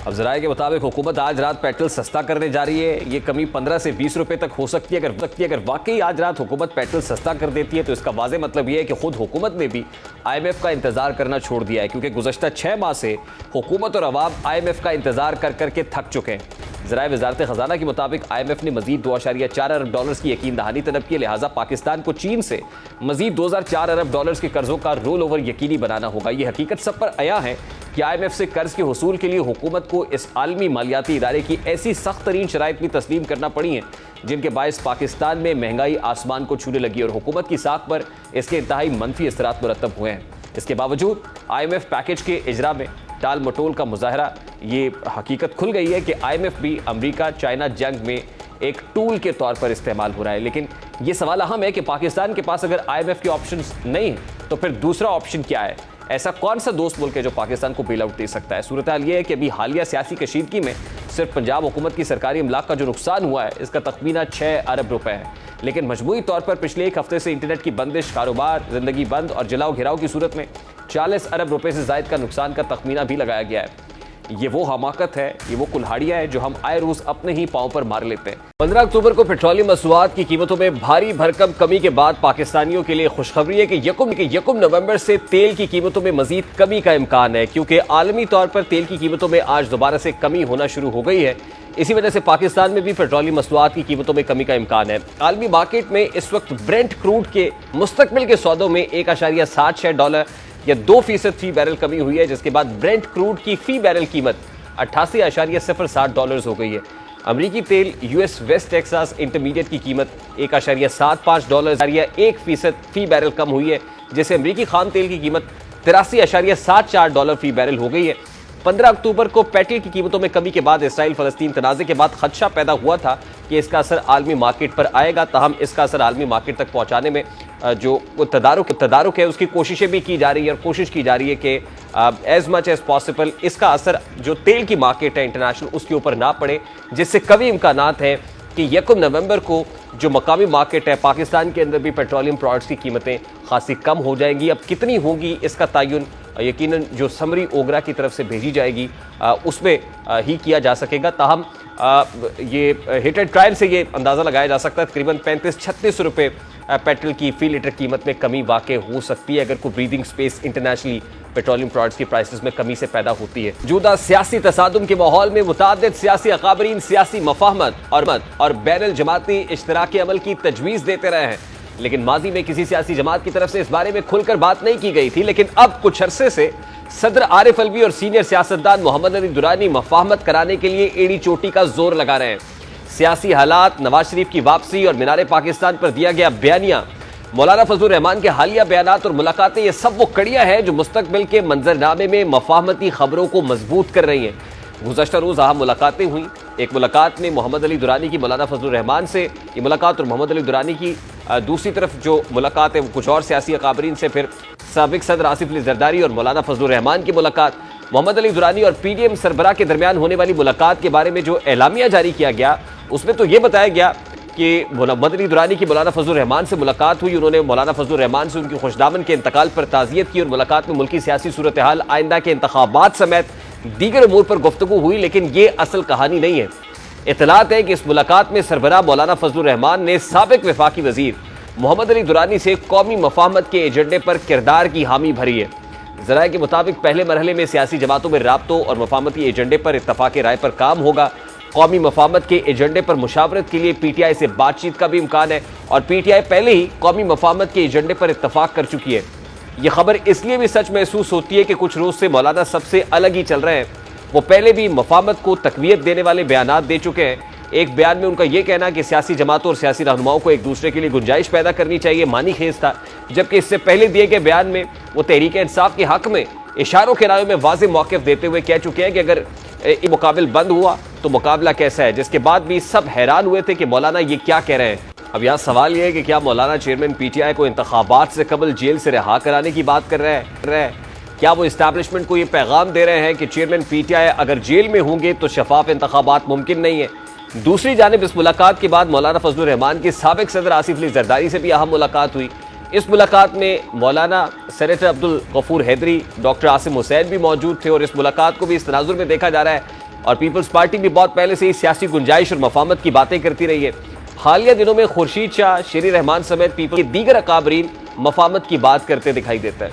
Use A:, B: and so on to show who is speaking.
A: अब ज़राए के मुताबिक हुकूमत आज रात पेट्रोल सस्ता करने जा रही है। ये कमी 15 से 20 रुपए तक हो सकती है। अगर वाकई आज रात हुकूमत पेट्रोल सस्ता कर देती है तो इसका वाज़े मतलब ये है कि खुद हुकूमत ने भी IMF का इंतजार करना छोड़ दिया है, क्योंकि गुज़श्ता 6 माह से हुकूमत और अवाम IMF का इंतजार कर करके थक चुके हैं। ज़राए वज़ारत ख़ज़ाना के मुताबिक IMF ने मज़ीद 2.4 अरब डॉलर्स की यकीन दहानी तलब की, लिहाजा पाकिस्तान को चीन से मज़ीद 2004 अरब डॉलर्स के कर्ज़ों का रोल ओवर यकीनी बनाना होगा। ये हकीकत सब पर आया है कि IMF से कर्ज के हुसूल के लिए हुकूमत को इस आलमी मालियाती इदारे की ऐसी सख्त तरीन शराइत भी तस्लीम करना पड़ी हैं जिनके बायस पाकिस्तान में महंगाई आसमान को छूने लगी और हुकूमत की साख पर इसके इंतहाई मनफी असरात मुरतब हुए हैं। इसके बावजूद IMF पैकेज के इजरा में टाल मटोल का मुजाहरा, ये हकीकत खुल गई है कि IMF भी अमरीका चाइना जंग में एक टूल के तौर पर इस्तेमाल हो रहा है। लेकिन ये सवाल अहम है कि पाकिस्तान के पास अगर IMF के ऑप्शंस नहीं हैं तो फिर दूसरा ऑप्शन क्या है? ऐसा कौन सा दोस्त मुल्क है जो पाकिस्तान को बेल आउट दे सकता है? सूरत हाल ये है कि अभी हालिया सियासी कशीदगी में सिर्फ पंजाब हुकूमत की सरकारी अमलाक का जो नुकसान हुआ है इसका तखमीना 6 अरब रुपए है। लेकिन मजमूई तौर पर पिछले एक हफ्ते से इंटरनेट की बंदिश, कारोबार, जिंदगी बंद और जलाओ घिराव की सूरत में 40 अरब रुपए से जायद का नुकसान का तखमीना भी लगाया गया है। ये वो हमाकत है, ये वो कुल्हाड़ियाँ है जो हम आए रोज अपने ही पाँव पर मार लेते हैं। 15 अक्टूबर को पेट्रोलियम मसनूआत की कीमतों में भारी भरकम कमी के बाद पाकिस्तानियों के लिए खुशखबरी है कि यकम नवंबर से तेल की कीमतों में मजीद कमी का इम्कान है, क्योंकि आलमी तौर पर तेल की कीमतों में आज दोबारा से कमी होना शुरू हो गई है। इसी वजह से पाकिस्तान में भी पेट्रोलियम मसनूआत की कीमतों में कमी का इम्कान है। आलमी मार्केट में इस वक्त ब्रेंट क्रूड के मुस्तकबिल के सौदों में $1.76 या 2% फी बैरल कमी हुई है, जिसके बाद ब्रेंट क्रूड की फी बैरल कीमत $88.07 हो गई है। अमरीकी तेल US वेस्ट टेक्सास इंटरमीडिएट की कीमत $1.75 या 1% फी बैरल कम हुई है, जिससे अमरीकी खाम तेल की कीमत $83.74 फी बैरल हो गई है। 15 अक्टूबर को पेट्रोल की कीमतों में कमी के बाद इसराइल फलस्तीन तनाज़े के बाद खदशा पैदा हुआ था कि इसका असर आलमी मार्केट पर आएगा। ताहम इसका असर आलमी मार्केट तक पहुंचाने में जो तदारुक है उसकी कोशिशें भी की जा रही है और कोशिश की जा रही है कि एज मच एज पॉसिबल इसका असर जो तेल की मार्केट है इंटरनेशनल उसके ऊपर ना पड़े, जिससे कभी इम्कानात हैं कि 1 नवंबर को जो मकामी मार्केट है पाकिस्तान के अंदर भी पेट्रोलियम प्रोडक्ट्स की कीमतें खासी कम हो जाएंगी। अब कितनी होंगी इसका तयन यकीनन जो समरी ओगरा की तरफ से भेजी जाएगी उसमें ही किया जा सकेगा। ताहम ये हिट एंड ट्रायल से ये अंदाज़ा लगाया जा सकता है तकरीबन 35-36 रुपये पेट्रोल की फी लीटर कीमत में कमी वाक़ई हो सकती है अगर कोई breathing space internationally petroleum products की प्राइसेस में कमी से पैदा होती है। मौजूदा सियासी तसादुम के माहौल में मुतादिद सियासी अकाबरीन सियासी मफाहमत और बैनुल जमाती इश्तराकी अमल की तजवीज़ देते रहे हैं, लेकिन माजी में किसी सियासी जमात की तरफ से इस बारे में खुलकर बात नहीं की गई थी। लेकिन अब कुछ अरसे से सदर आरिफ अलवी और सीनियर सियासतदान मोहम्मद अली दुरानी मफाहमत कराने के लिए एड़ी चोटी का जोर लगा रहे हैं। सियासी हालात, नवाज शरीफ की वापसी और मीनार पाकिस्तान पर दिया गया बयानिया, मौलाना फजलुर रहमान के हालिया बयानात और मुलाकातें, ये सब वो कड़ियां हैं जो मुस्तकबिल के मंजरनामे में मफाहमती खबरों को मजबूत कर रही हैं। गुज़श्ता रोज़ अहम मुलाकातें हुई। एक मुलाकात में मोहम्मद अली दुरानी की मौलाना फजलुर रहमान से ये मुलाकात और मोहम्मद अली दुरानी की दूसरी तरफ जो मुलाकात है वो कुछ और सियासी अकाबरीन से, फिर साबिक सदर आसिफ अली जरदारी और मौलाना फजलुर रहमान की मुलाकात, मोहम्मद अली दुरानी और PDM सरबराह के दरमियान होने वाली मुलाकात के बारे में जो एलामिया जारी किया गया उसमें तो ये बताया गया कि मोहम्मद अली दुरानी की मौलाना फजलुर रहमान से मुलाकात हुई। उन्होंने मौलाना फजलुर रहमान से उनकी खुशदामन के इंतकाल पर ताज़ियत की और मुलाकात में मुल्की सियासी सूरत हाल, आइंदा के इंतखाबात समेत दीगर अमूर पर गुफ्तगू हुई। लेकिन ये असल कहानी नहीं है। इतलात है कि इस मुलाकात में सरबराह मौलाना फजलुर रहमान ने साबिक वफाकी वजीर मोहम्मद अली दुरानी से कौमी मफाहमत के एजेंडे पर किरदार की हामी भरी है। ज़राए के मुताबिक पहले मरहले में सियासी जमातों में राब्तों और मफाहमती एजेंडे पर इत्तफाक राय पर काम होगा। कौमी मफाहमत के एजेंडे पर मुशावरत के लिए PTI से बातचीत का भी इम्कान है और PTI पहले ही कौमी मफाहमत के एजेंडे पर इत्तफाक कर चुकी है। यह खबर इसलिए भी सच महसूस होती है कि कुछ रोज से मौलाना सबसे अलग ही चल रहे हैं। वो पहले भी मफाहमत को तकवीयत देने वाले बयानात दे चुके हैं। एक बयान में उनका यह कहना कि सियासी जमातों और सियासी रहनुमाओं को एक दूसरे के लिए गुंजाइश पैदा करनी चाहिए मानी खेज था, जबकि इससे पहले दिए गए बयान में वो तहरीक इंसाफ के हक में इशारों किनारों में वाज़ेह मौक़िफ़ देते हुए कह चुके हैं कि अगर ये मुकाबिल बंद हुआ तो मुकाबला कैसा है, जिसके बाद भी सब हैरान हुए थे कि मौलाना ये क्या कह रहे हैं। अब यहाँ सवाल ये है कि क्या मौलाना चेयरमैन PTI को इंतखाबात से कबल जेल से रिहा कराने की बात कर रहे हैं? क्या वो इस्टेब्लिशमेंट को ये पैगाम दे रहे हैं कि चेयरमैन PTI अगर जेल में होंगे तो शफाफ इंतखाबात मुमकिन नहीं है? दूसरी जानिब इस मुलाकात के बाद मौलाना फजलुर रहमान के साबिक सदर आसिफ अली जरदारी से भी अहम मुलाकात हुई। इस मुलाकात में मौलाना सेनेटर अब्दुल गफूर हैदरी, डॉक्टर आसिम हुसैन भी मौजूद थे और इस मुलाकात को भी इस तनाजुर में देखा जा रहा है और पीपल्स पार्टी भी बहुत पहले से ही सियासी गुंजाइश और मफामत की बातें करती रही है। हालिया दिनों में खुर्शीद शाह, शेरी रहमान समेत पीपल के दीगर अकाबरीन मफामत की बात करते दिखाई देता है।